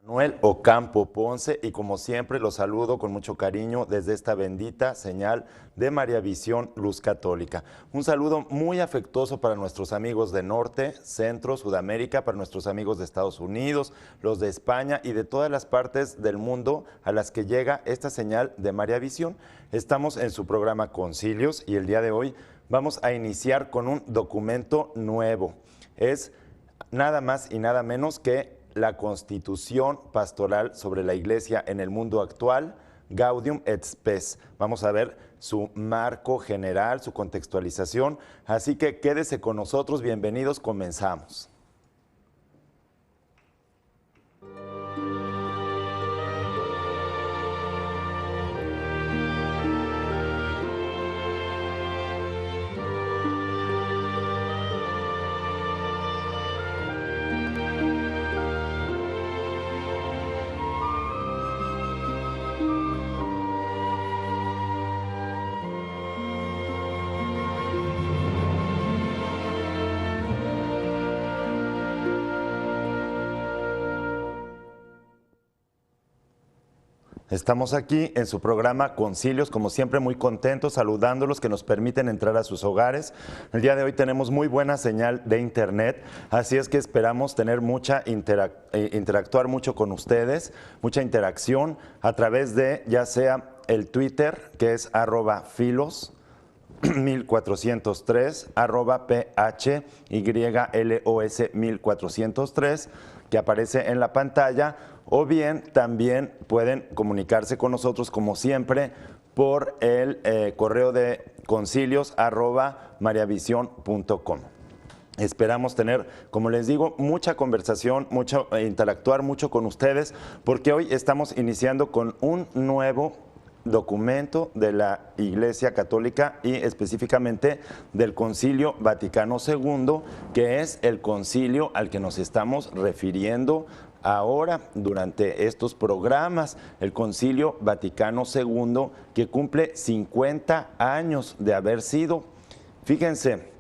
Manuel Ocampo Ponce, y como siempre los saludo con mucho cariño desde esta bendita señal de María Visión Luz Católica. Un saludo muy afectuoso para nuestros amigos de Norte, Centro, Sudamérica, para nuestros amigos de Estados Unidos, los de España y de todas las partes del mundo a las que llega esta señal de María Visión. Estamos en su programa Concilios y el día de hoy vamos a iniciar con un documento nuevo. Es nada más y nada menos que la Constitución Pastoral sobre la Iglesia en el mundo actual, Gaudium et Spes. Vamos a ver su marco general, su contextualización, así que quédese con nosotros, bienvenidos, comenzamos. Estamos aquí en su programa Concilios, como siempre muy contentos, saludándolos, que nos permiten entrar a sus hogares. El día de hoy tenemos muy buena señal de internet, así es que esperamos tener interactuar mucho con ustedes, mucha interacción a través de ya sea el Twitter, que es @filos 1403, @PHYLOS 1403, que aparece en la pantalla, o bien también pueden comunicarse con nosotros como siempre por el correo de concilios@mariavision.com. Esperamos tener, como les digo, mucha conversación, interactuar mucho con ustedes, porque hoy estamos iniciando con un nuevo documento de la Iglesia Católica y específicamente del Concilio Vaticano II, que es el concilio al que nos estamos refiriendo ahora durante estos programas, el Concilio Vaticano II, que cumple 50 años de haber sido. Fíjense,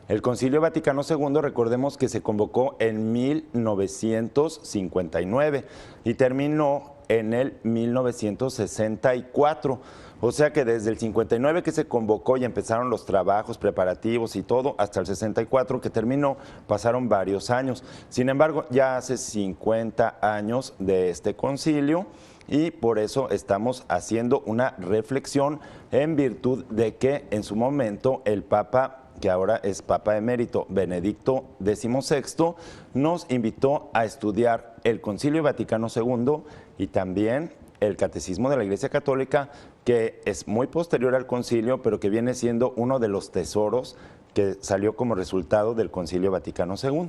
el Concilio Vaticano II, recordemos que se convocó en 1959 y terminó en el 1964. O sea que desde el 59 que se convocó y empezaron los trabajos preparativos y todo, hasta el 64 que terminó, pasaron varios años. Sin embargo, ya hace 50 años de este concilio y por eso estamos haciendo una reflexión en virtud de que en su momento el Papa, que ahora es Papa Emérito, Benedicto XVI, nos invitó a estudiar el Concilio Vaticano II y también el Catecismo de la Iglesia Católica, que es muy posterior al concilio, pero que viene siendo uno de los tesoros que salió como resultado del Concilio Vaticano II.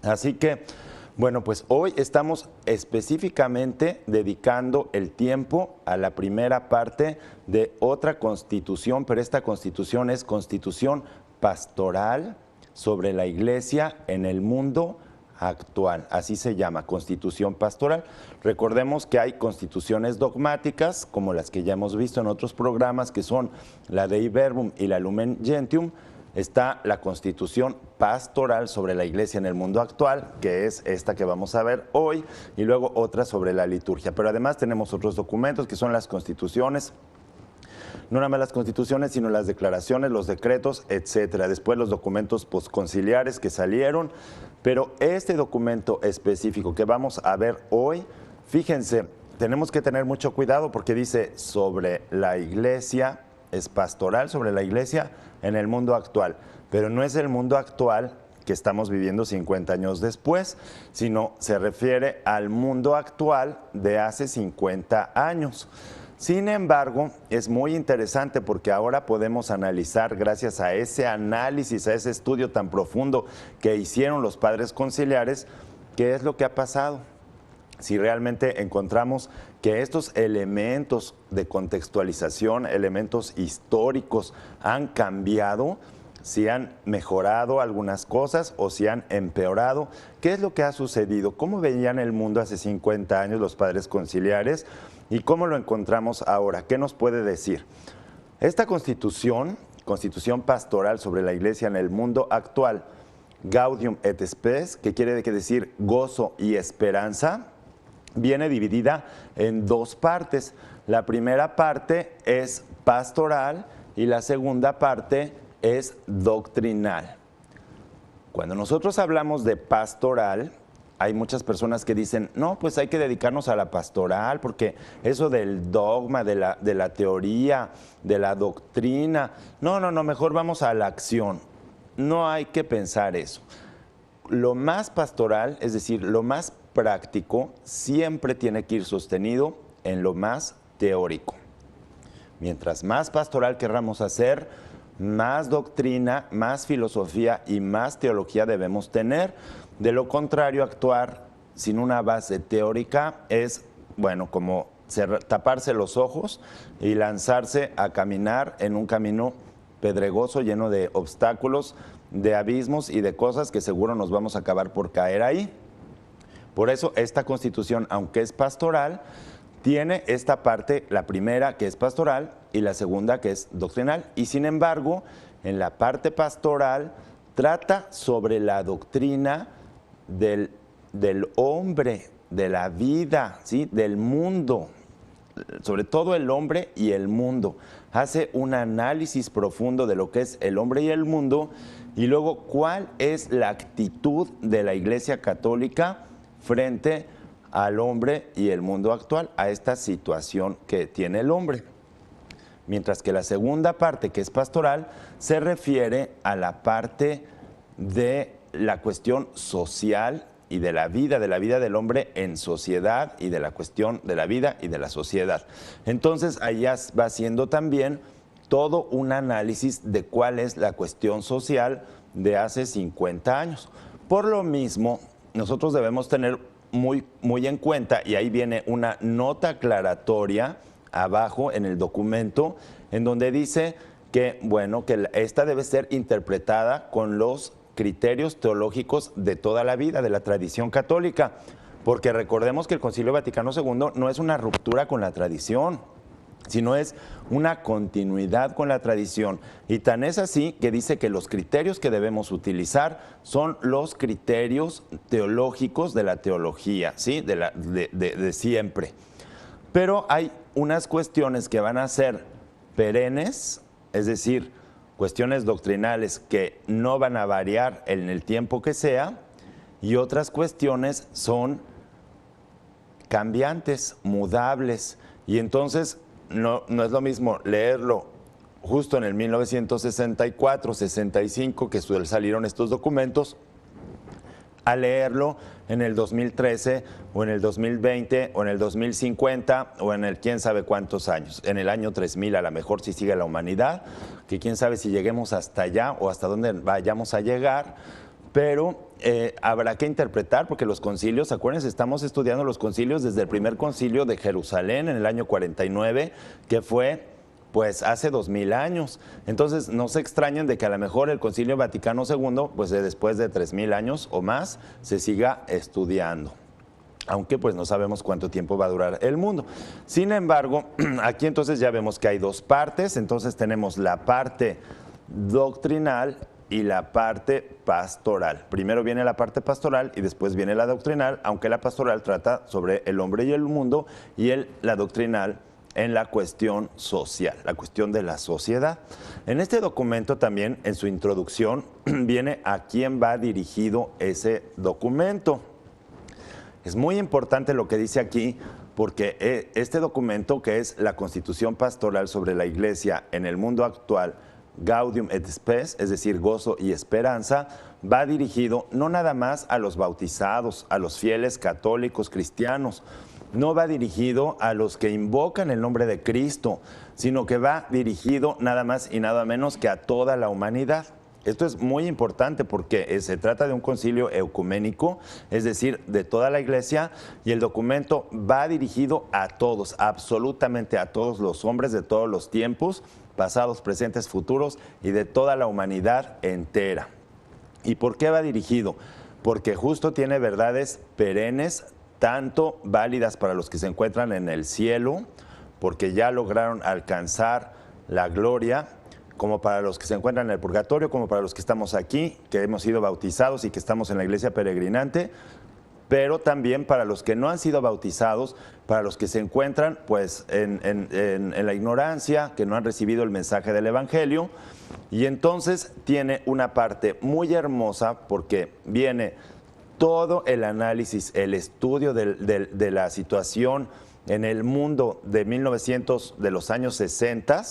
Así que, bueno, pues hoy estamos específicamente dedicando el tiempo a la primera parte de otra constitución, pero esta constitución es Constitución Pastoral sobre la Iglesia en el mundo actual, así se llama, Constitución Pastoral. Recordemos que hay constituciones dogmáticas, como las que ya hemos visto en otros programas, que son la Dei Verbum y la Lumen Gentium. Está la Constitución Pastoral sobre la Iglesia en el mundo actual, que es esta que vamos a ver hoy, y luego otra sobre la liturgia. Pero además tenemos otros documentos que son las constituciones, no nada más las constituciones, sino las declaraciones, los decretos, etcétera. Después los documentos posconciliares que salieron, pero este documento específico que vamos a ver hoy, fíjense, tenemos que tener mucho cuidado porque dice sobre la Iglesia, es pastoral sobre la Iglesia en el mundo actual, pero no es el mundo actual que estamos viviendo 50 años después, sino se refiere al mundo actual de hace 50 años. Sin embargo, es muy interesante porque ahora podemos analizar, gracias a ese análisis, a ese estudio tan profundo que hicieron los padres conciliares, qué es lo que ha pasado. Si realmente encontramos que estos elementos de contextualización, elementos históricos, han cambiado, si han mejorado algunas cosas o si han empeorado, qué es lo que ha sucedido, cómo veían el mundo hace 50 años los padres conciliares y cómo lo encontramos ahora, qué nos puede decir. Esta constitución pastoral sobre la Iglesia en el mundo actual, Gaudium et Spes, que quiere decir gozo y esperanza, viene dividida en dos partes. La primera parte es pastoral y la segunda parte es doctrinal. Cuando nosotros hablamos de pastoral, hay muchas personas que dicen, no, pues hay que dedicarnos a la pastoral, porque eso del dogma, de la teoría, de la doctrina, no, mejor vamos a la acción. No hay que pensar eso. Lo más pastoral, es decir, lo más práctico, siempre tiene que ir sostenido en lo más teórico. Mientras más pastoral querramos hacer, más doctrina, más filosofía y más teología debemos tener. De lo contrario, actuar sin una base teórica es, bueno, como taparse los ojos y lanzarse a caminar en un camino pedregoso, lleno de obstáculos, de abismos y de cosas que seguro nos vamos a acabar por caer ahí. Por eso esta Constitución, aunque es pastoral, tiene esta parte, la primera que es pastoral y la segunda que es doctrinal. Y sin embargo, en la parte pastoral trata sobre la doctrina del hombre, de la vida, ¿sí? Del mundo, sobre todo el hombre y el mundo. Hace un análisis profundo de lo que es el hombre y el mundo y luego cuál es la actitud de la Iglesia Católica frente al hombre y el mundo actual, a esta situación que tiene el hombre. Mientras que la segunda parte, que es pastoral, se refiere a la parte de la cuestión social y de la vida del hombre en sociedad y de la cuestión de la vida y de la sociedad. Entonces, allá va siendo también todo un análisis de cuál es la cuestión social de hace 50 años. Por lo mismo, nosotros debemos tener muy en cuenta, y ahí viene una nota aclaratoria abajo en el documento, en donde dice que, bueno, que esta debe ser interpretada con los criterios teológicos de toda la vida, de la tradición católica, porque recordemos que el Concilio Vaticano II no es una ruptura con la tradición, sino es una continuidad con la tradición. Y tan es así que dice que los criterios que debemos utilizar son los criterios teológicos de la teología, ¿sí? de siempre. Pero hay unas cuestiones que van a ser perennes, es decir, cuestiones doctrinales que no van a variar en el tiempo que sea, y otras cuestiones son cambiantes, mudables, y entonces no es lo mismo leerlo justo en el 1964, 65, que salieron estos documentos, a leerlo en el 2013 o en el 2020 o en el 2050 o en el quién sabe cuántos años, en el año 3000 a lo mejor si sigue la humanidad, que quién sabe si lleguemos hasta allá o hasta dónde vayamos a llegar, pero habrá que interpretar porque los concilios, acuérdense, estamos estudiando los concilios desde el primer concilio de Jerusalén en el año 49, que fue pues hace 2000 años. Entonces no se extrañen de que a lo mejor el Concilio Vaticano II, pues después de 3000 años o más, se siga estudiando. Aunque pues no sabemos cuánto tiempo va a durar el mundo. Sin embargo, aquí entonces ya vemos que hay dos partes. Entonces tenemos la parte doctrinal y la parte pastoral. Primero viene la parte pastoral y después viene la doctrinal, aunque la pastoral trata sobre el hombre y el mundo y la doctrinal en la cuestión social, la cuestión de la sociedad. En este documento también, en su introducción, viene a quién va dirigido ese documento. Es muy importante lo que dice aquí, porque este documento, que es la Constitución Pastoral sobre la Iglesia en el mundo actual, Gaudium et Spes, es decir, gozo y esperanza, va dirigido no nada más a los bautizados, a los fieles católicos cristianos, no va dirigido a los que invocan el nombre de Cristo, sino que va dirigido nada más y nada menos que a toda la humanidad. Esto es muy importante porque se trata de un concilio ecuménico, es decir, de toda la Iglesia, y el documento va dirigido a todos, absolutamente a todos los hombres de todos los tiempos, pasados, presentes, futuros, y de toda la humanidad entera. ¿Y por qué va dirigido? Porque justo tiene verdades perennes, tanto válidas para los que se encuentran en el cielo, porque ya lograron alcanzar la gloria, como para los que se encuentran en el purgatorio, como para los que estamos aquí, que hemos sido bautizados y que estamos en la iglesia peregrinante, pero también para los que no han sido bautizados, para los que se encuentran pues en la ignorancia, que no han recibido el mensaje del Evangelio. Y entonces tiene una parte muy hermosa porque viene todo el análisis, el estudio de la situación en el mundo de 1900, de los años 60,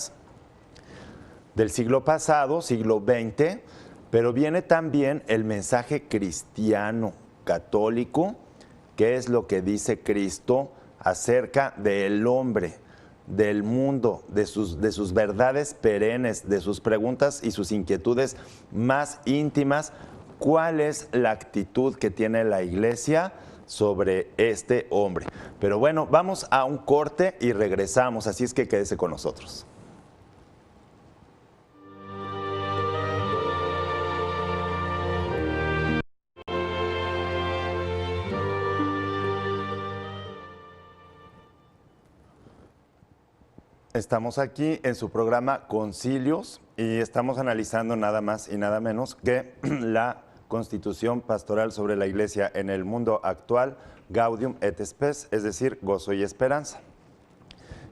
del siglo pasado, siglo XX, pero viene también el mensaje cristiano, católico, que es lo que dice Cristo acerca del hombre, del mundo, de sus verdades perennes, de sus preguntas y sus inquietudes más íntimas. ¿Cuál es la actitud que tiene la iglesia sobre este hombre? Pero bueno, vamos a un corte y regresamos, así es que quédese con nosotros. Estamos aquí en su programa Concilios y estamos analizando nada más y nada menos que la Constitución Pastoral sobre la Iglesia en el mundo actual, Gaudium et Spes, es decir, gozo y esperanza.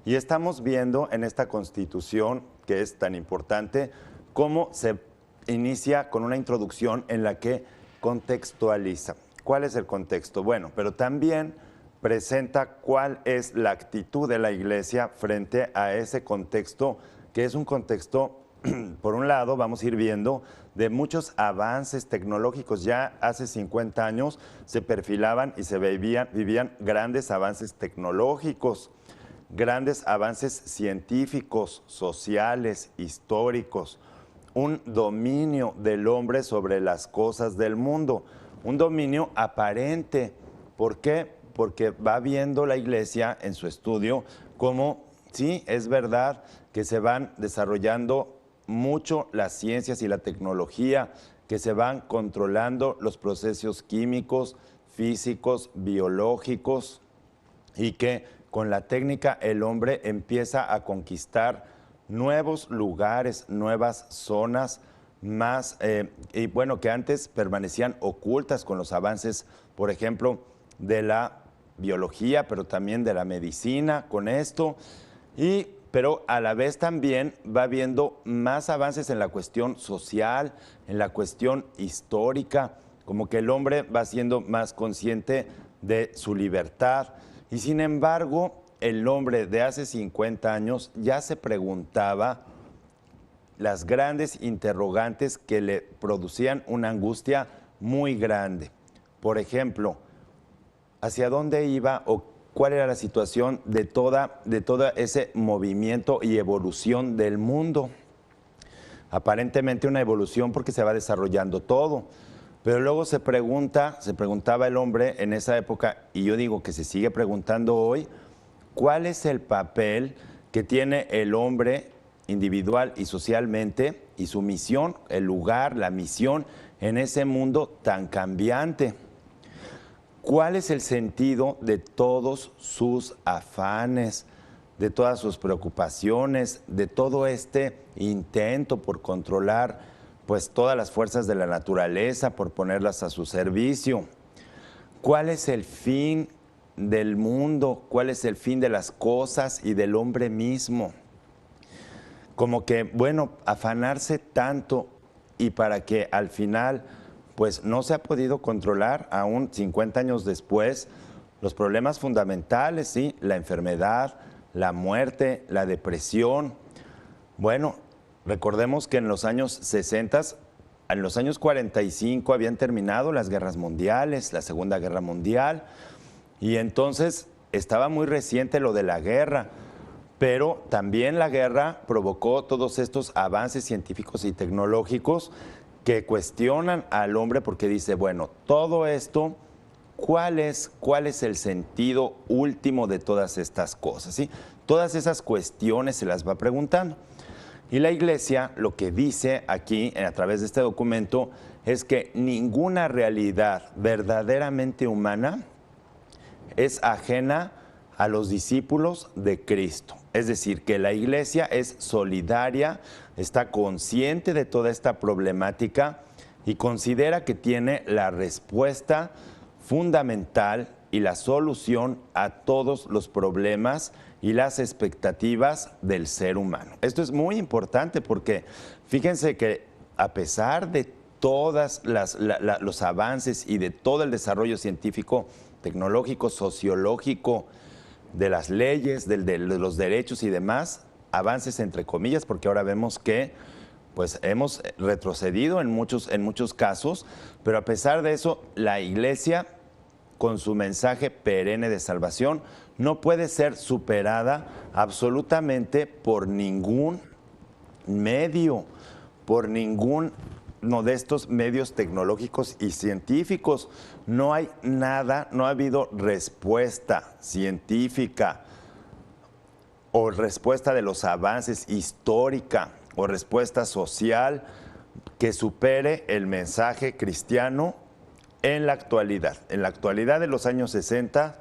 Y estamos viendo en esta Constitución, que es tan importante, cómo se inicia con una introducción en la que contextualiza. ¿Cuál es el contexto? Bueno, pero también presenta cuál es la actitud de la Iglesia frente a ese contexto, que es un contexto, por un lado, vamos a ir viendo, de muchos avances tecnológicos. Ya hace 50 años se perfilaban y se vivían grandes avances tecnológicos, grandes avances científicos, sociales, históricos, un dominio del hombre sobre las cosas del mundo, un dominio aparente. ¿Por qué? Porque va viendo la Iglesia en su estudio cómo, sí, es verdad que se van desarrollando mucho las ciencias y la tecnología, que se van controlando los procesos químicos, físicos, biológicos, y que con la técnica el hombre empieza a conquistar nuevos lugares, nuevas zonas, más, y bueno, que antes permanecían ocultas con los avances, por ejemplo, de la biología, pero también de la medicina con esto, pero a la vez también va viendo más avances en la cuestión social, en la cuestión histórica, como que el hombre va siendo más consciente de su libertad. Y sin embargo, el hombre de hace 50 años ya se preguntaba las grandes interrogantes que le producían una angustia muy grande. Por ejemplo, ¿hacia dónde iba o cuál era la situación de todo ese movimiento y evolución del mundo? Aparentemente una evolución porque se va desarrollando todo, pero luego se preguntaba el hombre en esa época, y yo digo que se sigue preguntando hoy, ¿cuál es el papel que tiene el hombre individual y socialmente y su misión, el lugar, la misión en ese mundo tan cambiante? ¿Cuál es el sentido de todos sus afanes, de todas sus preocupaciones, de todo este intento por controlar pues todas las fuerzas de la naturaleza, por ponerlas a su servicio? ¿Cuál es el fin del mundo? ¿Cuál es el fin de las cosas y del hombre mismo? Como que, bueno, afanarse tanto y para que al final pues no se ha podido controlar aún 50 años después los problemas fundamentales, ¿sí? La enfermedad, la muerte, la depresión. Bueno, recordemos que en los años 60, en los años 45 habían terminado las guerras mundiales, la Segunda Guerra Mundial, y entonces estaba muy reciente lo de la guerra, pero también la guerra provocó todos estos avances científicos y tecnológicos que cuestionan al hombre porque dice, bueno, todo esto, ¿cuál es el sentido último de todas estas cosas? ¿Sí? Todas esas cuestiones se las va preguntando. Y la Iglesia lo que dice aquí, a través de este documento, es que ninguna realidad verdaderamente humana es ajena a los discípulos de Cristo. Es decir, que la Iglesia es solidaria, está consciente de toda esta problemática y considera que tiene la respuesta fundamental y la solución a todos los problemas y las expectativas del ser humano. Esto es muy importante porque fíjense que a pesar de todos los avances y de todo el desarrollo científico, tecnológico, sociológico, de las leyes, de los derechos y demás, avances entre comillas, porque ahora vemos que pues hemos retrocedido en muchos casos, pero a pesar de eso, la Iglesia, con su mensaje perenne de salvación, no puede ser superada absolutamente por ningún medio, por ninguno de estos medios tecnológicos y científicos. No hay nada, no ha habido respuesta científica o respuesta de los avances histórica o respuesta social que supere el mensaje cristiano en la actualidad de los años 60,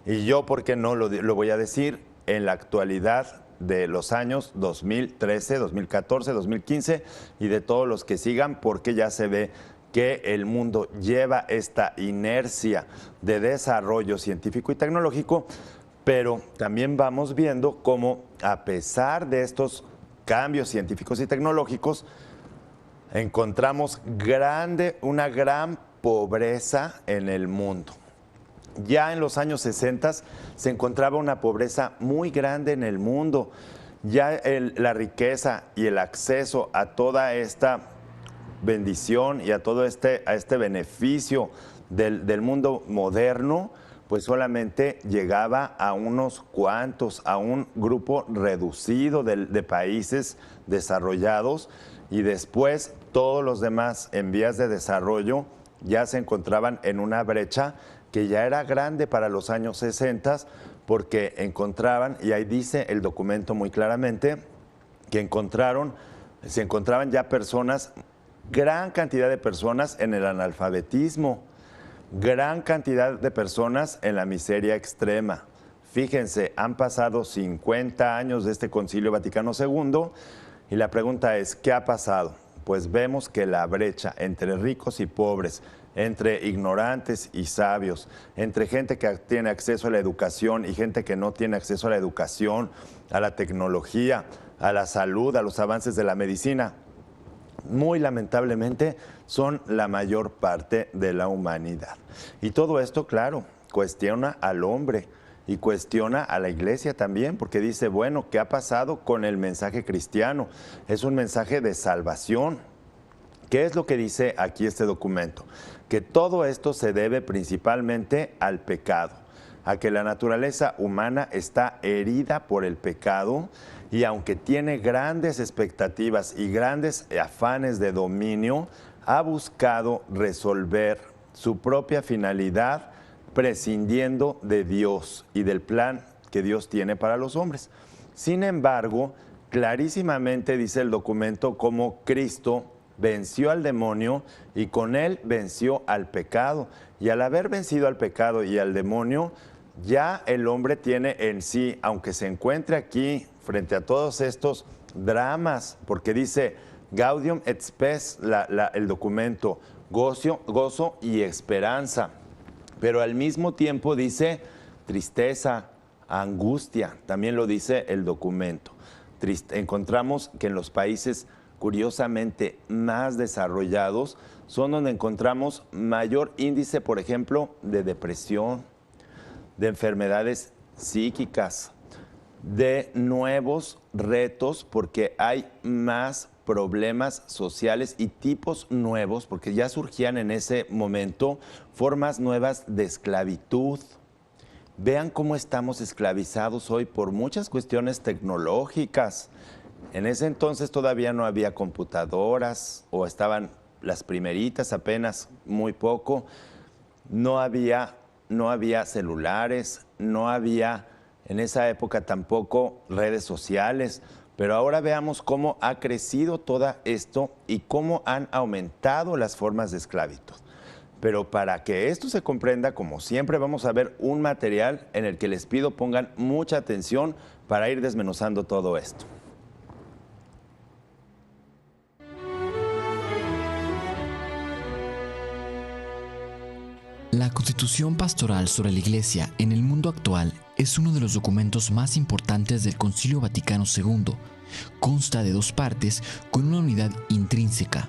y yo, ¿por qué no lo voy a decir? En la actualidad de los años 2013, 2014, 2015 y de todos los que sigan, porque ya se ve que el mundo lleva esta inercia de desarrollo científico y tecnológico, pero también vamos viendo cómo, a pesar de estos cambios científicos y tecnológicos, encontramos una gran pobreza en el mundo. Ya en los años 60 se encontraba una pobreza muy grande en el mundo. Ya la riqueza y el acceso a toda esta bendición y a todo este beneficio del mundo moderno, pues solamente llegaba a unos cuantos, a un grupo reducido de países desarrollados, y después todos los demás en vías de desarrollo ya se encontraban en una brecha que ya era grande para los años 60, porque encontraban, y ahí dice el documento muy claramente, que se encontraban ya personas, gran cantidad de personas en el analfabetismo, gran cantidad de personas en la miseria extrema. Fíjense, han pasado 50 años de este Concilio Vaticano II y la pregunta es, ¿qué ha pasado? Pues vemos que la brecha entre ricos y pobres, entre ignorantes y sabios, entre gente que tiene acceso a la educación y gente que no tiene acceso a la educación, a la tecnología, a la salud, a los avances de la medicina, muy lamentablemente son la mayor parte de la humanidad. Y todo esto, claro, cuestiona al hombre y cuestiona a la Iglesia también, porque dice, bueno, ¿qué ha pasado con el mensaje cristiano? Es un mensaje de salvación. ¿Qué es lo que dice aquí este documento? Que todo esto se debe principalmente al pecado, a que la naturaleza humana está herida por el pecado, y aunque tiene grandes expectativas y grandes afanes de dominio, ha buscado resolver su propia finalidad prescindiendo de Dios y del plan que Dios tiene para los hombres. Sin embargo, clarísimamente dice el documento cómo Cristo venció al demonio y con él venció al pecado. Y al haber vencido al pecado y al demonio, ya el hombre tiene en sí, aunque se encuentre aquí frente a todos estos dramas, porque dice Gaudium et Spes, el documento, gozo y esperanza, pero al mismo tiempo dice tristeza, angustia, también lo dice el documento. Encontramos que en los países curiosamente más desarrollados son donde encontramos mayor índice, por ejemplo, de depresión, de enfermedades psíquicas, de nuevos retos, porque hay más problemas sociales y tipos nuevos, porque ya surgían en ese momento formas nuevas de esclavitud. Vean cómo estamos esclavizados hoy por muchas cuestiones tecnológicas. En ese entonces todavía no había computadoras, o estaban las primeritas apenas, muy poco. No había celulares, no había en esa época tampoco redes sociales, pero ahora veamos cómo ha crecido todo esto y cómo han aumentado las formas de esclavitud. Pero para que esto se comprenda, como siempre, vamos a ver un material en el que les pido pongan mucha atención para ir desmenuzando todo esto. La Constitución Pastoral sobre la Iglesia en el mundo actual es uno de los documentos más importantes del Concilio Vaticano II. Consta de 2 partes con una unidad intrínseca.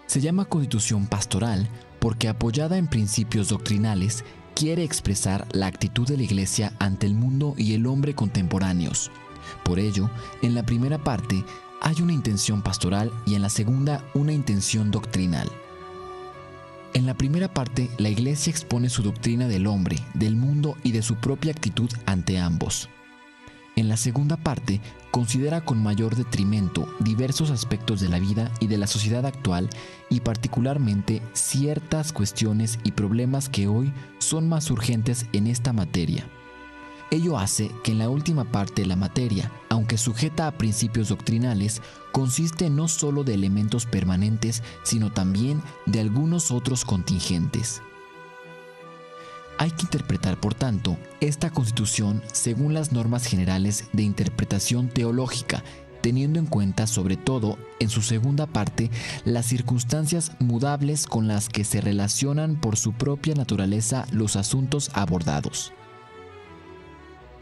Se llama Constitución Pastoral porque, apoyada en principios doctrinales, quiere expresar la actitud de la Iglesia ante el mundo y el hombre contemporáneos. Por ello, en la primera parte hay una intención pastoral y en la segunda una intención doctrinal. En la primera parte, la Iglesia expone su doctrina del hombre, del mundo y de su propia actitud ante ambos. En la segunda parte, considera con mayor detrimento diversos aspectos de la vida y de la sociedad actual y particularmente ciertas cuestiones y problemas que hoy son más urgentes en esta materia. Ello hace que en la última parte de la materia, aunque sujeta a principios doctrinales, consiste no solo de elementos permanentes, sino también de algunos otros contingentes. Hay que interpretar, por tanto, esta Constitución según las normas generales de interpretación teológica, teniendo en cuenta, sobre todo, en su segunda parte, las circunstancias mudables con las que se relacionan por su propia naturaleza los asuntos abordados.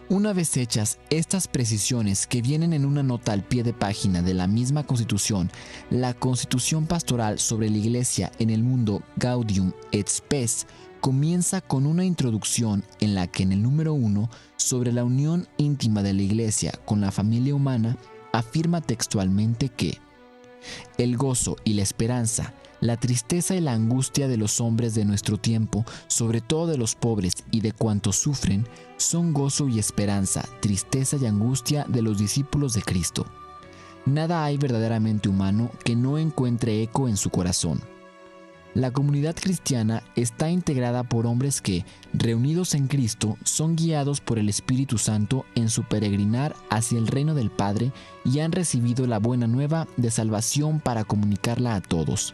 Una vez hechas estas precisiones que vienen en una nota al pie de página de la misma Constitución, la Constitución Pastoral sobre la Iglesia en el mundo Gaudium et Spes comienza con una introducción en la que en el número 1, sobre la unión íntima de la Iglesia con la familia humana, afirma textualmente que el gozo y la esperanza, la tristeza y la angustia de los hombres de nuestro tiempo, sobre todo de los pobres y de cuantos sufren, son gozo y esperanza, tristeza y angustia de los discípulos de Cristo. Nada hay verdaderamente humano que no encuentre eco en su corazón. La comunidad cristiana está integrada por hombres que, reunidos en Cristo, son guiados por el Espíritu Santo en su peregrinar hacia el reino del Padre y han recibido la buena nueva de salvación para comunicarla a todos.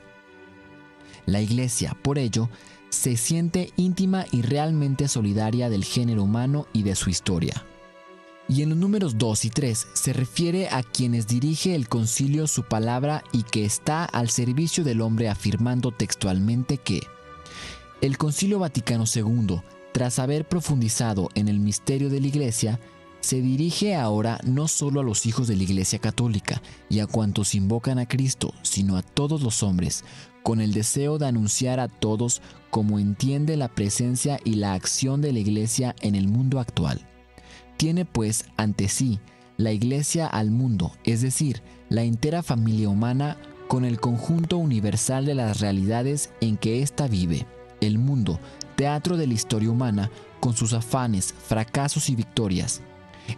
La Iglesia, por ello, se siente íntima y realmente solidaria del género humano y de su historia. Y en los números 2 y 3 se refiere a quienes dirige el concilio su palabra y que está al servicio del hombre, afirmando textualmente que el Concilio Vaticano II, tras haber profundizado en el misterio de la Iglesia, se dirige ahora no solo a los hijos de la Iglesia Católica y a cuantos invocan a Cristo, sino a todos los hombres, con el deseo de anunciar a todos cómo entiende la presencia y la acción de la Iglesia en el mundo actual. Tiene pues ante sí la Iglesia al mundo, es decir, la entera familia humana con el conjunto universal de las realidades en que ésta vive. El mundo, teatro de la historia humana, con sus afanes, fracasos y victorias.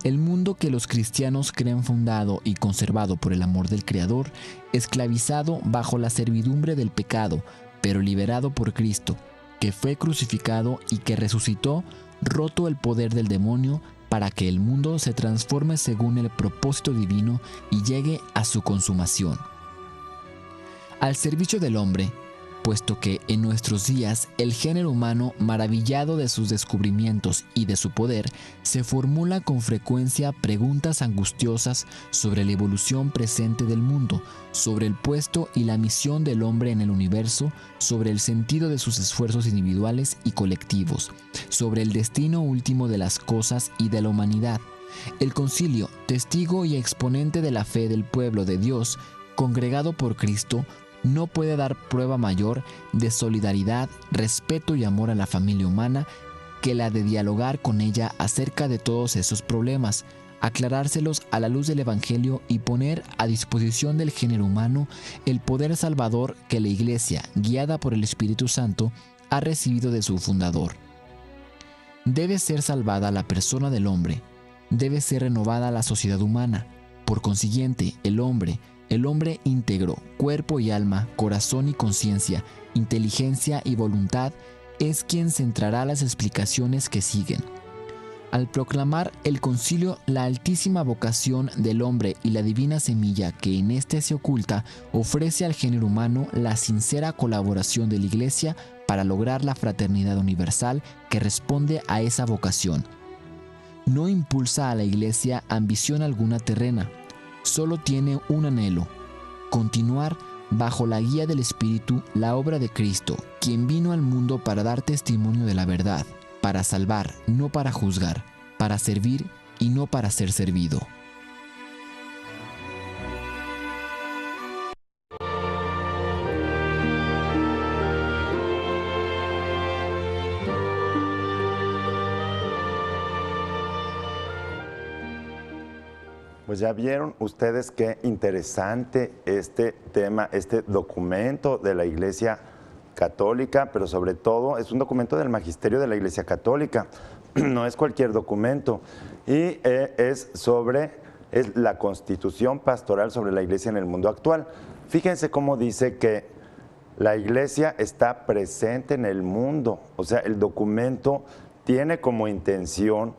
El mundo que los cristianos creen fundado y conservado por el amor del Creador, esclavizado bajo la servidumbre del pecado, pero liberado por Cristo, que fue crucificado y que resucitó, roto el poder del demonio, para que el mundo se transforme según el propósito divino y llegue a su consumación. Al servicio del hombre, puesto que en nuestros días el género humano, maravillado de sus descubrimientos y de su poder, se formula con frecuencia preguntas angustiosas sobre la evolución presente del mundo, sobre el puesto y la misión del hombre en el universo, sobre el sentido de sus esfuerzos individuales y colectivos, sobre el destino último de las cosas y de la humanidad. El concilio, testigo y exponente de la fe del pueblo de Dios, congregado por Cristo, no puede dar prueba mayor de solidaridad, respeto y amor a la familia humana que la de dialogar con ella acerca de todos esos problemas, aclarárselos a la luz del Evangelio y poner a disposición del género humano el poder salvador que la Iglesia, guiada por el Espíritu Santo, ha recibido de su fundador. Debe ser salvada la persona del hombre, debe ser renovada la sociedad humana. Por consiguiente, el hombre íntegro, cuerpo y alma, corazón y conciencia, inteligencia y voluntad, es quien centrará las explicaciones que siguen. Al proclamar el concilio la altísima vocación del hombre y la divina semilla que en éste se oculta, ofrece al género humano la sincera colaboración de la Iglesia para lograr la fraternidad universal que responde a esa vocación. No impulsa a la Iglesia ambición alguna terrena, solo tiene un anhelo: continuar bajo la guía del Espíritu, la obra de Cristo, quien vino al mundo para dar testimonio de la verdad, para salvar, no para juzgar, para servir y no para ser servido. Pues ya vieron ustedes qué interesante este tema, este documento de la Iglesia Católica, pero sobre todo es un documento del Magisterio de la Iglesia Católica, no es cualquier documento, y es la Constitución Pastoral sobre la Iglesia en el mundo actual. Fíjense cómo dice que la Iglesia está presente en el mundo, o sea, el documento tiene como intención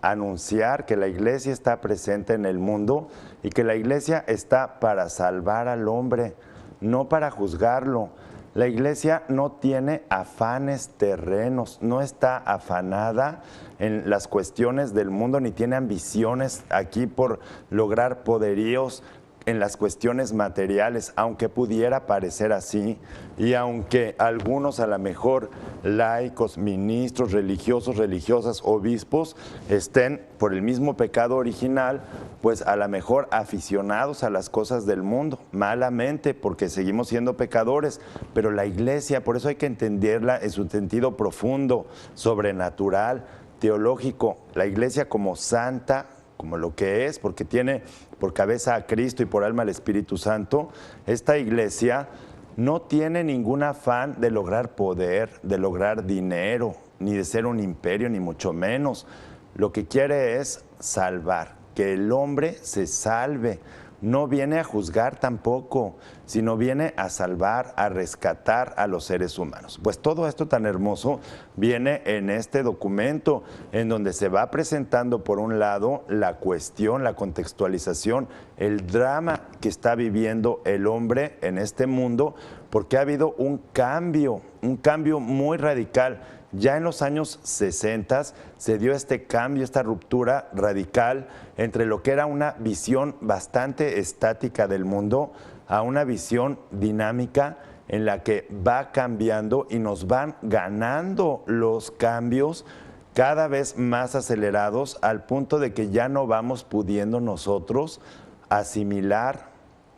anunciar que la Iglesia está presente en el mundo y que la Iglesia está para salvar al hombre, no para juzgarlo. La Iglesia no tiene afanes terrenos, no está afanada en las cuestiones del mundo, ni tiene ambiciones aquí por lograr poderíos en las cuestiones materiales, aunque pudiera parecer así, y aunque algunos a lo mejor laicos, ministros, religiosos, religiosas, obispos, estén por el mismo pecado original, pues a lo mejor aficionados a las cosas del mundo, malamente, porque seguimos siendo pecadores, pero la Iglesia, por eso hay que entenderla en su sentido profundo, sobrenatural, teológico, la Iglesia como santa, como lo que es, porque tiene por cabeza a Cristo y por alma al Espíritu Santo. Esta Iglesia no tiene ningún afán de lograr poder, de lograr dinero, ni de ser un imperio, ni mucho menos. Lo que quiere es salvar, que el hombre se salve. No viene a juzgar tampoco, sino viene a salvar, a rescatar a los seres humanos. Pues todo esto tan hermoso viene en este documento, en donde se va presentando por un lado la cuestión, la contextualización, el drama que está viviendo el hombre en este mundo, porque ha habido un cambio muy radical. Ya en los años 60 se dio este cambio, esta ruptura radical entre lo que era una visión bastante estática del mundo a una visión dinámica en la que va cambiando y nos van ganando los cambios cada vez más acelerados al punto de que ya no vamos pudiendo nosotros asimilar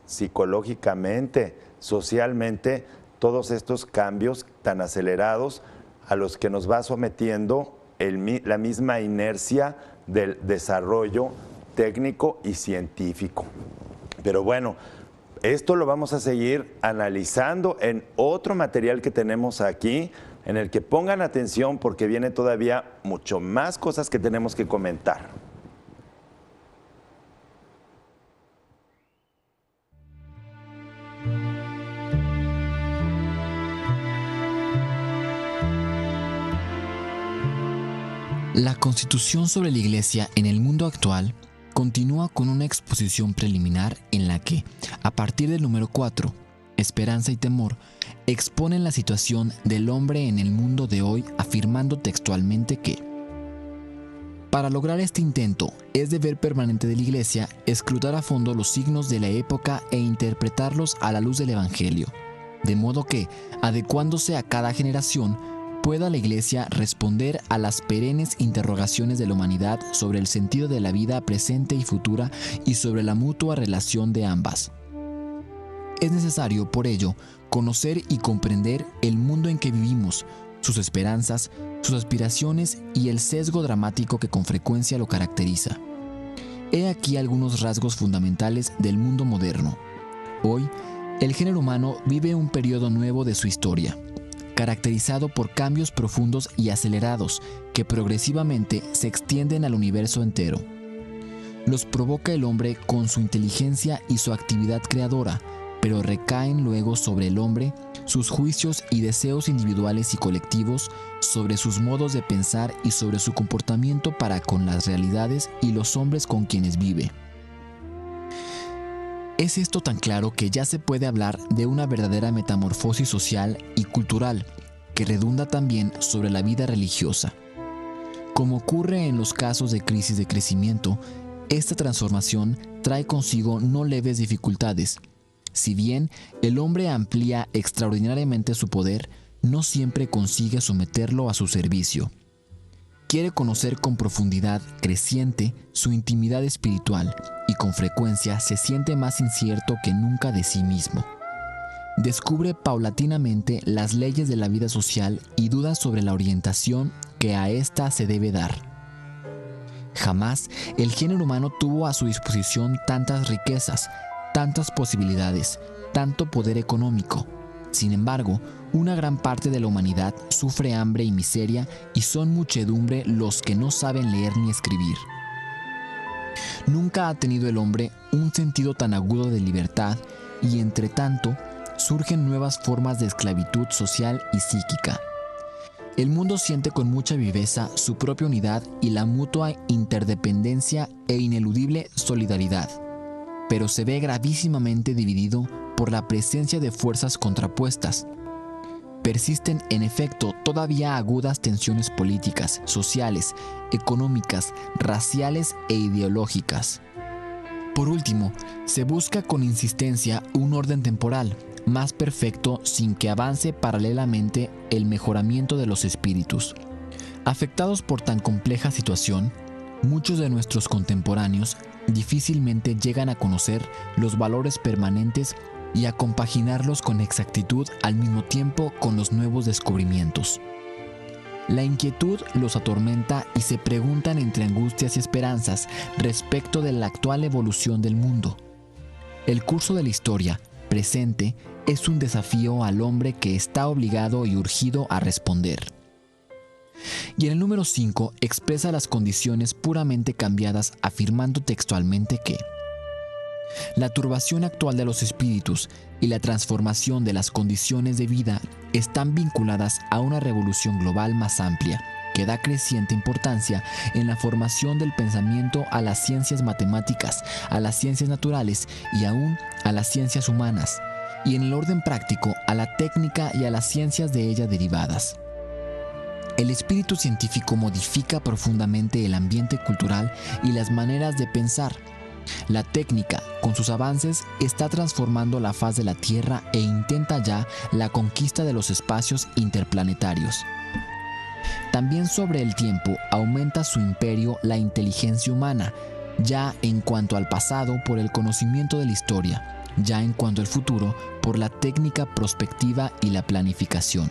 psicológicamente, socialmente, todos estos cambios tan acelerados a los que nos va sometiendo la misma inercia del desarrollo técnico y científico. Pero bueno, esto lo vamos a seguir analizando en otro material que tenemos aquí, en el que pongan atención porque viene todavía mucho más cosas que tenemos que comentar. La Constitución sobre la Iglesia en el mundo actual continúa con una exposición preliminar en la que, a partir del número 4, Esperanza y Temor, exponen la situación del hombre en el mundo de hoy, afirmando textualmente que para lograr este intento es deber permanente de la Iglesia escrutar a fondo los signos de la época e interpretarlos a la luz del Evangelio, de modo que, adecuándose a cada generación, pueda la Iglesia responder a las perennes interrogaciones de la humanidad sobre el sentido de la vida presente y futura y sobre la mutua relación de ambas. Es necesario, por ello, conocer y comprender el mundo en que vivimos, sus esperanzas, sus aspiraciones y el sesgo dramático que con frecuencia lo caracteriza. He aquí algunos rasgos fundamentales del mundo moderno. Hoy, el género humano vive un periodo nuevo de su historia, caracterizado por cambios profundos y acelerados que progresivamente se extienden al universo entero. Los provoca el hombre con su inteligencia y su actividad creadora, pero recaen luego sobre el hombre sus juicios y deseos individuales y colectivos, sobre sus modos de pensar y sobre su comportamiento para con las realidades y los hombres con quienes vive. Es esto tan claro que ya se puede hablar de una verdadera metamorfosis social y cultural que redunda también sobre la vida religiosa. Como ocurre en los casos de crisis de crecimiento, esta transformación trae consigo no leves dificultades. Si bien el hombre amplía extraordinariamente su poder, no siempre consigue someterlo a su servicio. Quiere conocer con profundidad creciente su intimidad espiritual y con frecuencia se siente más incierto que nunca de sí mismo. Descubre paulatinamente las leyes de la vida social y duda sobre la orientación que a ésta se debe dar. Jamás el género humano tuvo a su disposición tantas riquezas, tantas posibilidades, tanto poder económico. Sin embargo, una gran parte de la humanidad sufre hambre y miseria y son muchedumbre los que no saben leer ni escribir. Nunca ha tenido el hombre un sentido tan agudo de libertad y, entre tanto, surgen nuevas formas de esclavitud social y psíquica. El mundo siente con mucha viveza su propia unidad y la mutua interdependencia e ineludible solidaridad, pero se ve gravísimamente dividido por la presencia de fuerzas contrapuestas. Persisten, en efecto, todavía agudas tensiones políticas, sociales, económicas, raciales e ideológicas. Por último, se busca con insistencia un orden temporal más perfecto sin que avance paralelamente el mejoramiento de los espíritus. Afectados por tan compleja situación, muchos de nuestros contemporáneos difícilmente llegan a conocer los valores permanentes y a compaginarlos con exactitud al mismo tiempo con los nuevos descubrimientos. La inquietud los atormenta y se preguntan entre angustias y esperanzas respecto de la actual evolución del mundo. El curso de la historia presente es un desafío al hombre que está obligado y urgido a responder. Y en el número 5 expresa las condiciones puramente cambiadas afirmando textualmente que la turbación actual de los espíritus y la transformación de las condiciones de vida están vinculadas a una revolución global más amplia, que da creciente importancia en la formación del pensamiento a las ciencias matemáticas, a las ciencias naturales y aún a las ciencias humanas, y en el orden práctico a la técnica y a las ciencias de ella derivadas. El espíritu científico modifica profundamente el ambiente cultural y las maneras de pensar. La técnica, con sus avances, está transformando la faz de la Tierra e intenta ya la conquista de los espacios interplanetarios. También sobre el tiempo aumenta su imperio la inteligencia humana, ya en cuanto al pasado por el conocimiento de la historia, ya en cuanto al futuro por la técnica prospectiva y la planificación.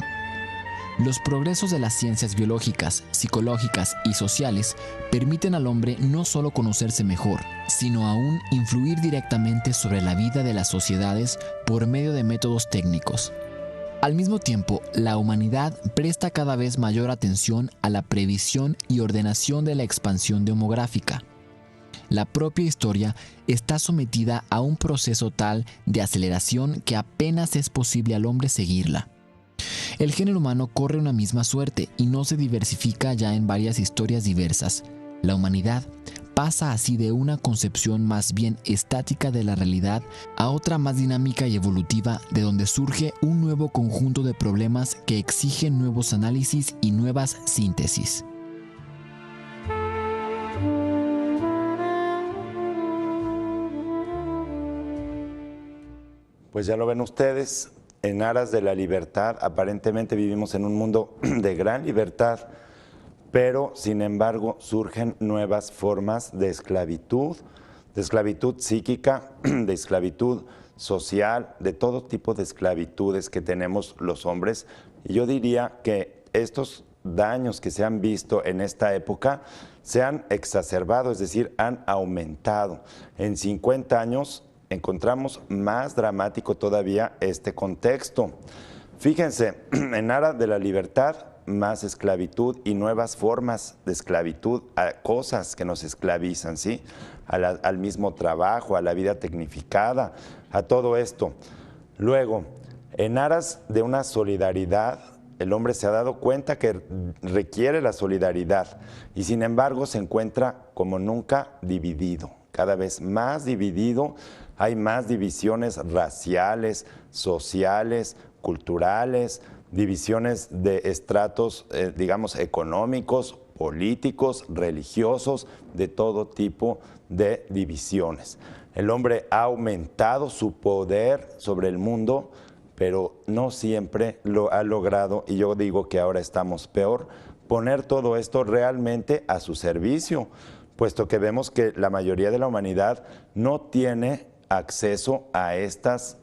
Los progresos de las ciencias biológicas, psicológicas y sociales permiten al hombre no solo conocerse mejor, sino aún influir directamente sobre la vida de las sociedades por medio de métodos técnicos. Al mismo tiempo, la humanidad presta cada vez mayor atención a la previsión y ordenación de la expansión demográfica. La propia historia está sometida a un proceso tal de aceleración que apenas es posible al hombre seguirla. El género humano corre una misma suerte y no se diversifica ya en varias historias diversas. La humanidad pasa así de una concepción más bien estática de la realidad a otra más dinámica y evolutiva, de donde surge un nuevo conjunto de problemas que exigen nuevos análisis y nuevas síntesis. Pues ya lo ven ustedes, en aras de la libertad, aparentemente vivimos en un mundo de gran libertad, pero sin embargo surgen nuevas formas de esclavitud psíquica, de esclavitud social, de todo tipo de esclavitudes que tenemos los hombres. Y yo diría que estos daños que se han visto en esta época se han exacerbado, es decir, han aumentado. En 50 años encontramos más dramático todavía este contexto. Fíjense, en aras de la libertad, más esclavitud y nuevas formas de esclavitud, a cosas que nos esclavizan, ¿sí? Al mismo trabajo, a la vida tecnificada, a todo esto. Luego, en aras de una solidaridad, el hombre se ha dado cuenta que requiere la solidaridad y sin embargo se encuentra como nunca dividido, cada vez más dividido. Hay más divisiones raciales, sociales, culturales, divisiones de estratos, digamos, económicos, políticos, religiosos, de todo tipo de divisiones. El hombre ha aumentado su poder sobre el mundo, pero no siempre lo ha logrado, y yo digo que ahora estamos peor, poner todo esto realmente a su servicio, puesto que vemos que la mayoría de la humanidad no tiene acceso a estos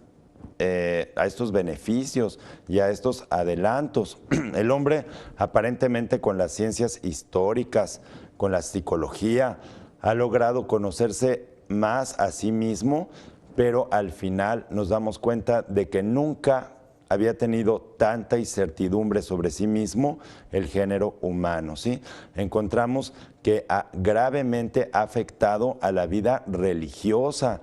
beneficios y a estos adelantos. El hombre, aparentemente con las ciencias históricas, con la psicología, ha logrado conocerse más a sí mismo, pero al final nos damos cuenta de que nunca había tenido tanta incertidumbre sobre sí mismo el género humano, ¿sí? Encontramos que gravemente ha afectado a la vida religiosa.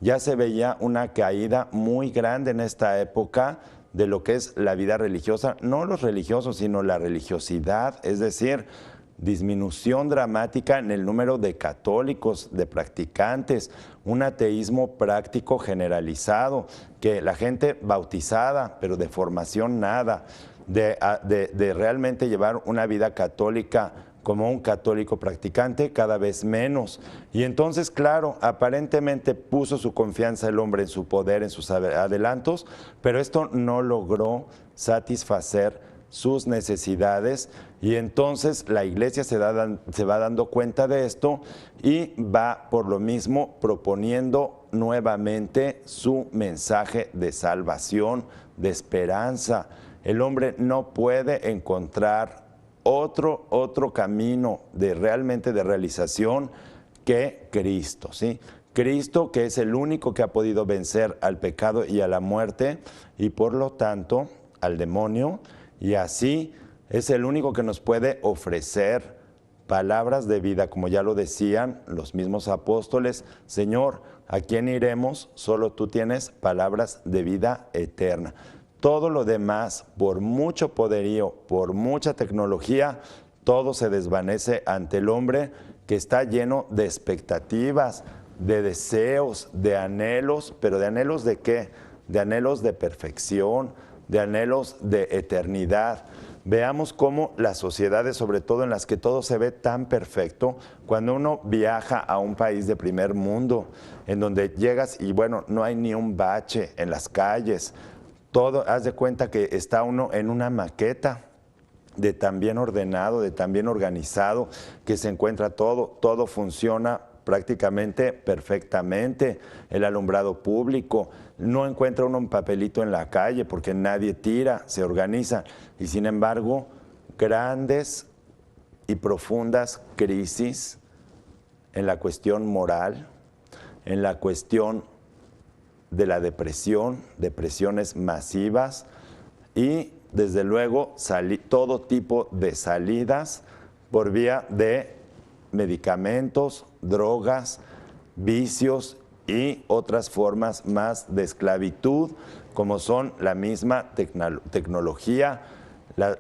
Ya se veía una caída muy grande en esta época de lo que es la vida religiosa, no los religiosos, sino la religiosidad, es decir, disminución dramática en el número de católicos, de practicantes, un ateísmo práctico generalizado, que la gente bautizada, pero de formación nada, de realmente llevar una vida católica como un católico practicante, cada vez menos. Y entonces, claro, aparentemente puso su confianza el hombre en su poder, en sus adelantos, pero esto no logró satisfacer sus necesidades, y entonces la iglesia se va dando cuenta de esto y va por lo mismo proponiendo nuevamente su mensaje de salvación, de esperanza. El hombre no puede encontrar otro camino realmente de realización que Cristo, ¿sí? Cristo, que es el único que ha podido vencer al pecado y a la muerte, y por lo tanto al demonio, y así es el único que nos puede ofrecer palabras de vida, como ya lo decían los mismos apóstoles: Señor, ¿a quién iremos? Solo tú tienes palabras de vida eterna. Todo lo demás, por mucho poderío, por mucha tecnología, todo se desvanece ante el hombre, que está lleno de expectativas, de deseos, de anhelos. ¿Pero de anhelos de qué? De anhelos de perfección, de anhelos de eternidad. Veamos cómo las sociedades, sobre todo en las que todo se ve tan perfecto, cuando uno viaja a un país de primer mundo, en donde llegas y bueno, no hay ni un bache en las calles, todo, haz de cuenta que está uno en una maqueta de tan bien ordenado, de tan bien organizado, que se encuentra todo funciona prácticamente perfectamente, el alumbrado público, no encuentra uno un papelito en la calle porque nadie tira, se organiza, y sin embargo, grandes y profundas crisis en la cuestión moral, en la cuestión de la depresión, depresiones masivas, y desde luego todo tipo de salidas por vía de medicamentos, drogas, vicios y otras formas más de esclavitud, como son la misma tecnología,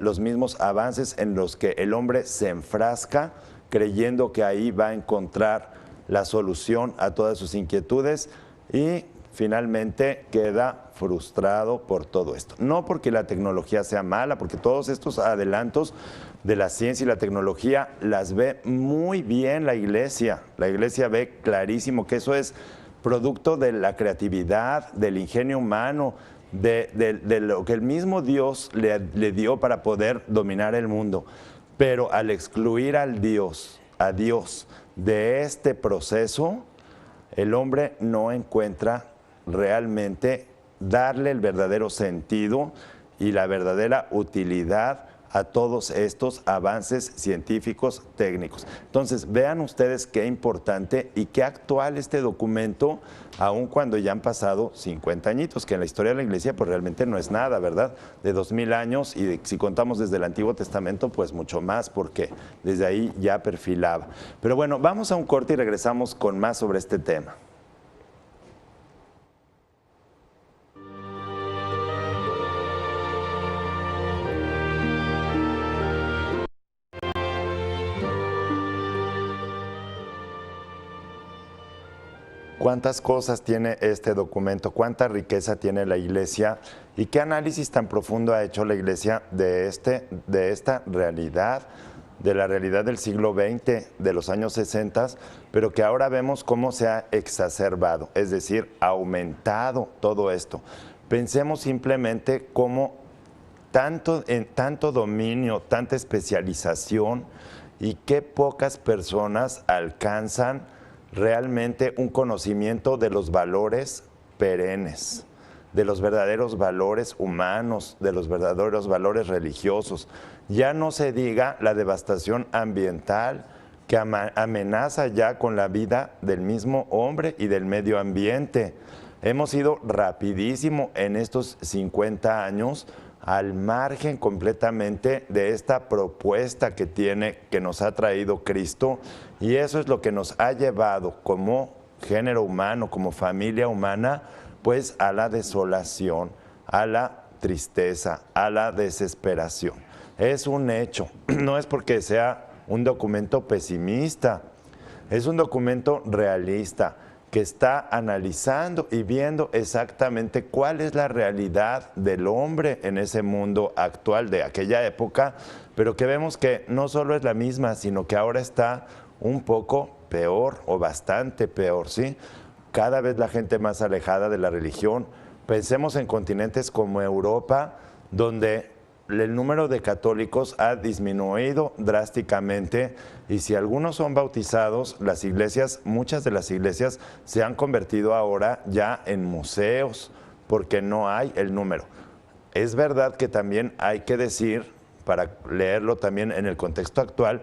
los mismos avances en los que el hombre se enfrasca creyendo que ahí va a encontrar la solución a todas sus inquietudes, y finalmente queda frustrado por todo esto. No porque la tecnología sea mala, porque todos estos adelantos de la ciencia y la tecnología las ve muy bien la iglesia. La iglesia ve clarísimo que eso es producto de la creatividad, del ingenio humano, de lo que el mismo Dios le dio para poder dominar el mundo. Pero al excluir a Dios de este proceso, el hombre no encuentra realmente darle el verdadero sentido y la verdadera utilidad a todos estos avances científicos técnicos. Entonces, vean ustedes qué importante y qué actual este documento, aun cuando ya han pasado 50 añitos, que en la historia de la Iglesia pues realmente no es nada, ¿verdad? De 2000 años, y si contamos desde el Antiguo Testamento, pues mucho más, porque desde ahí ya perfilaba. Pero bueno, vamos a un corte y regresamos con más sobre este tema. ¿Cuántas cosas tiene este documento? ¿Cuánta riqueza tiene la Iglesia? ¿Y qué análisis tan profundo ha hecho la Iglesia de esta realidad? de la realidad del siglo XX, de los años 60, pero que ahora vemos cómo se ha exacerbado, es decir, aumentado todo esto. Pensemos simplemente cómo tanto dominio, tanta especialización y qué pocas personas alcanzan realmente un conocimiento de los valores perennes, de los verdaderos valores humanos, de los verdaderos valores religiosos. Ya no se diga la devastación ambiental que amenaza ya con la vida del mismo hombre y del medio ambiente. Hemos ido rapidísimo en estos 50 años al margen completamente de esta propuesta que nos ha traído Cristo, y eso es lo que nos ha llevado como género humano, como familia humana, pues a la desolación, a la tristeza, a la desesperación. Es un hecho, no es porque sea un documento pesimista, es un documento realista que está analizando y viendo exactamente cuál es la realidad del hombre en ese mundo actual de aquella época, pero que vemos que no solo es la misma, sino que ahora está un poco peor o bastante peor, ¿sí? Cada vez la gente más alejada de la religión. Pensemos en continentes como Europa, donde el número de católicos ha disminuido drásticamente, y si algunos son bautizados, las iglesias, muchas de las iglesias se han convertido ahora ya en museos, porque no hay el número. Es verdad que también hay que decir, para leerlo también en el contexto actual,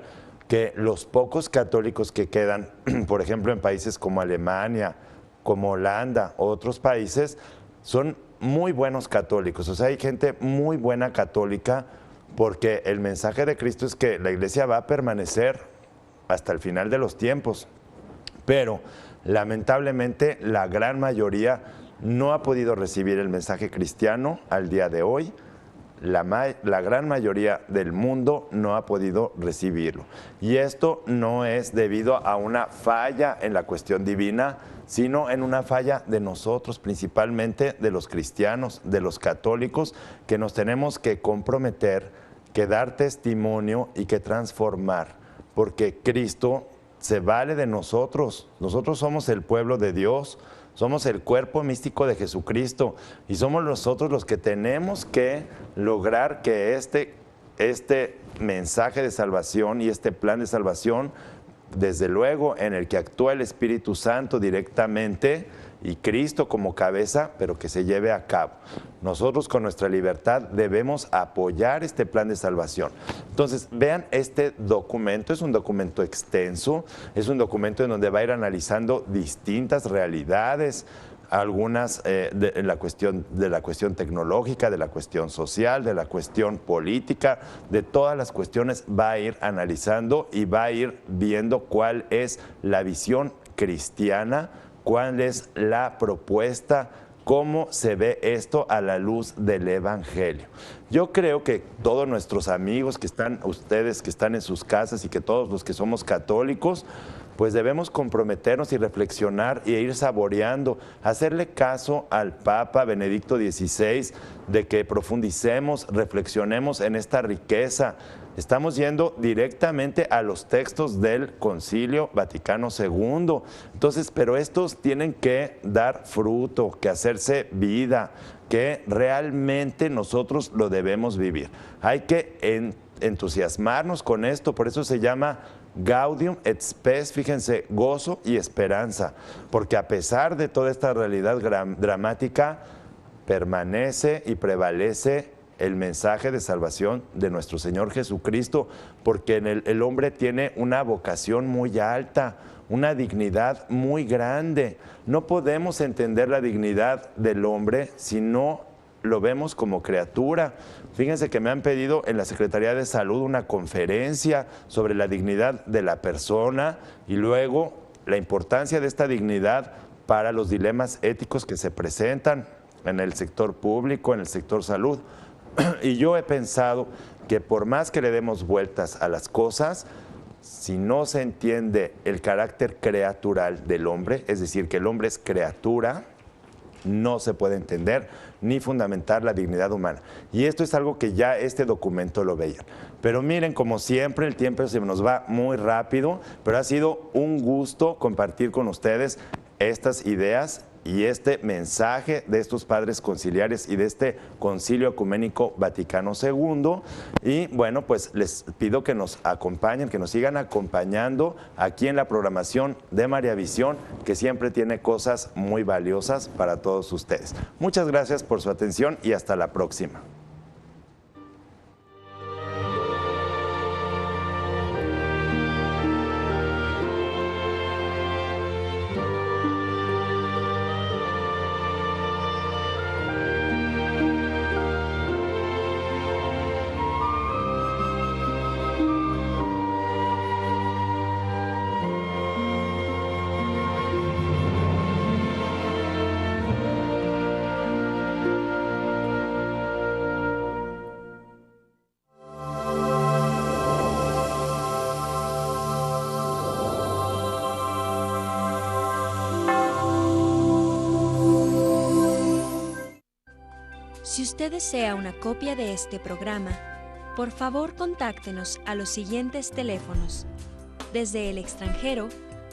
que los pocos católicos que quedan, por ejemplo en países como Alemania, como Holanda o otros países, son muy buenos católicos. O sea, hay gente muy buena católica, porque el mensaje de Cristo es que la iglesia va a permanecer hasta el final de los tiempos. Pero lamentablemente la gran mayoría no ha podido recibir el mensaje cristiano al día de hoy. La gran mayoría del mundo no ha podido recibirlo. Y esto no es debido a una falla en la cuestión divina, sino en una falla de nosotros, principalmente de los cristianos, de los católicos, que nos tenemos que comprometer, que dar testimonio y que transformar, porque Cristo se vale de nosotros. Nosotros somos el pueblo de Dios, somos el cuerpo místico de Jesucristo, y somos nosotros los que tenemos que lograr que este mensaje de salvación y este plan de salvación, desde luego en el que actúa el Espíritu Santo directamente y Cristo como cabeza, pero que se lleve a cabo. Nosotros con nuestra libertad debemos apoyar este plan de salvación. Entonces, vean, este documento es un documento extenso, es un documento en donde va a ir analizando distintas realidades, algunas de la cuestión tecnológica, de la cuestión social, de la cuestión política, de todas las cuestiones va a ir analizando y va a ir viendo cuál es la visión cristiana, cuál es la propuesta, cómo se ve esto a la luz del Evangelio. Yo creo que todos nuestros amigos ustedes que están en sus casas, y que todos los que somos católicos, pues debemos comprometernos y reflexionar y ir saboreando, hacerle caso al Papa Benedicto XVI, de que profundicemos, reflexionemos en esta riqueza. Estamos yendo directamente a los textos del Concilio Vaticano II. Entonces, pero estos tienen que dar fruto, que hacerse vida, que realmente nosotros lo debemos vivir. Hay que entusiasmarnos con esto, por eso se llama Gaudium et Spes, fíjense, gozo y esperanza, porque a pesar de toda esta realidad dramática, permanece y prevalece el mensaje de salvación de nuestro Señor Jesucristo, porque el hombre tiene una vocación muy alta, una dignidad muy grande. No podemos entender la dignidad del hombre si no lo vemos como criatura. Fíjense que me han pedido en la Secretaría de Salud una conferencia sobre la dignidad de la persona y luego la importancia de esta dignidad para los dilemas éticos que se presentan en el sector público, en el sector salud. Y yo he pensado que por más que le demos vueltas a las cosas, si no se entiende el carácter creatural del hombre, es decir, que el hombre es criatura, no se puede entender ni fundamentar la dignidad humana. Y esto es algo que ya este documento lo veía. Pero miren, como siempre, el tiempo se nos va muy rápido, pero ha sido un gusto compartir con ustedes estas ideas y este mensaje de estos padres conciliares y de este Concilio Ecuménico Vaticano II. Y bueno, pues les pido que nos acompañen, que nos sigan acompañando aquí en la programación de María Visión, que siempre tiene cosas muy valiosas para todos ustedes. Muchas gracias por su atención y hasta la próxima. Si usted desea una copia de este programa, por favor contáctenos a los siguientes teléfonos. Desde el extranjero,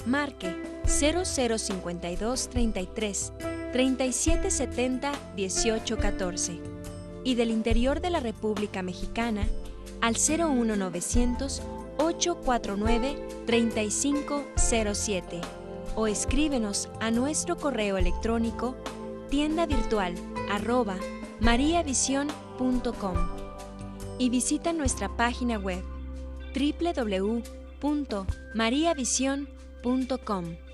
marque 0052 33 3770 1814 y del interior de la República Mexicana al 01900 849 3507 o escríbenos a nuestro correo electrónico tiendavirtual@mariavision.com y visita nuestra página web www.mariavision.com.